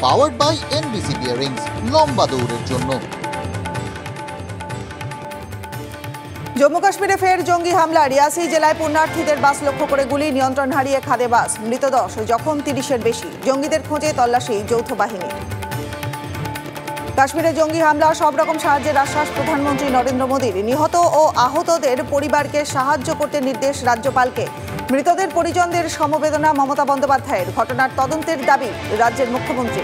Powered by NBC bearings, লম্বা দৌড়ের জন্য। জম্মু কাশ্মীরে ফের জঙ্গি হামলা। রিয়াসি জেলায় পুণ্যার্থীদের বাস লক্ষ্য করে গুলি, নিয়ন্ত্রণ হারিয়ে খাদে বাস। মৃত 10, জখম 30-এর বেশি। জঙ্গিদের খোঁজে তল্লাশি যৌথ বাহিনী। কাশ্মীরে জঙ্গি হামলা, সব রকম সাহায্যের আশ্বাস প্রধানমন্ত্রী নরেন্দ্র মোদীর। নিহত ও আহতদের পরিবারকে সাহায্য করতে নির্দেশ রাজ্যপালকে। মৃতদের পরিজনদের সমবেদনা মমতা বন্দ্যোপাধ্যায়ের। ঘটনার তদন্তের দাবি রাজ্যের মুখ্যমন্ত্রী।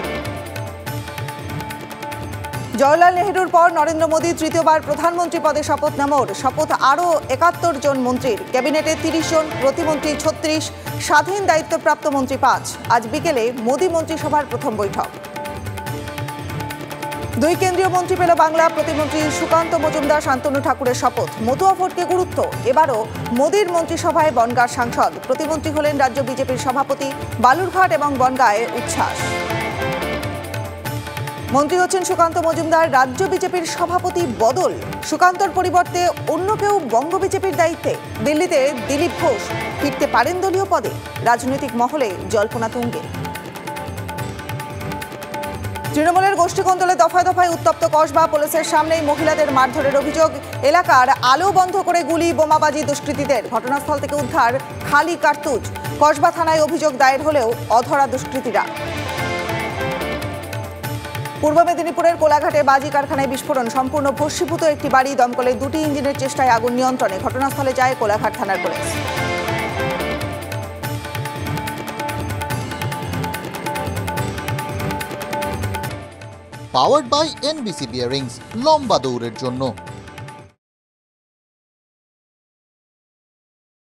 জওহরলাল নেহরুর পর নরেন্দ্র মোদী তৃতীয়বার প্রধানমন্ত্রী পদে শপথ নেওয়ার শপথ আরও 71 জন মন্ত্রীর। ক্যাবিনেটে 30 জন, প্রতিমন্ত্রী 36, স্বাধীন দায়িত্বপ্রাপ্ত মন্ত্রী 5। আজ বিকেলে মোদী মন্ত্রিসভার প্রথম বৈঠক। 2 কেন্দ্রীয় মন্ত্রী পেল বাংলা। প্রতিমন্ত্রী সুকান্ত মজুমদার, শান্তনু ঠাকুরের শপথ। মতুয়া ভোটকে গুরুত্ব, এবারও মোদীর মন্ত্রিসভায় বনগাঁর সাংসদ। প্রতিমন্ত্রী হলেন রাজ্য বিজেপির সভাপতি। বালুরঘাট এবং বনগাঁয়ে উচ্ছ্বাস। মন্ত্রী হচ্ছেন সুকান্ত মজুমদার। রাজ্য বিজেপির সভাপতি বদল। সুকান্তর পরিবর্তে অন্য কেউ বঙ্গ বিজেপির দায়িত্বে। দিল্লিতে দিলীপ ঘোষ ফিরতে পারেন দলীয় পদে। রাজনৈতিক মহলে জল্পনা তুঙ্গে। তৃণমূলের গোষ্ঠীকন্দলে দফায় দফায় উত্তপ্ত কসবা। পুলিশের সামনেই মহিলাদের মারধরের অভিযোগ। এলাকার আলো বন্ধ করে গুলি, বোমাবাজি দুষ্কৃতীদের। ঘটনাস্থল থেকে উদ্ধার খালি কার্তুজ। কসবা থানায় অভিযোগ দায়ের হলেও অধরা দুষ্কৃতীরা। পূর্ব মেদিনীপুরের কোলাঘাটে বাজি কারখানায় বিস্ফোরণ। সম্পূর্ণ ভস্মীভূত একটি বাড়ি। দমকলে 2টি ইঞ্জিনের চেষ্টায় আগুন নিয়ন্ত্রণে। ঘটনাস্থলে যায় কোলাঘাট থানার পুলিশ। পাওয়ার্ড বাই এনবিসি বিয়ারিংস, লম্বা দৌড়ের জন্য।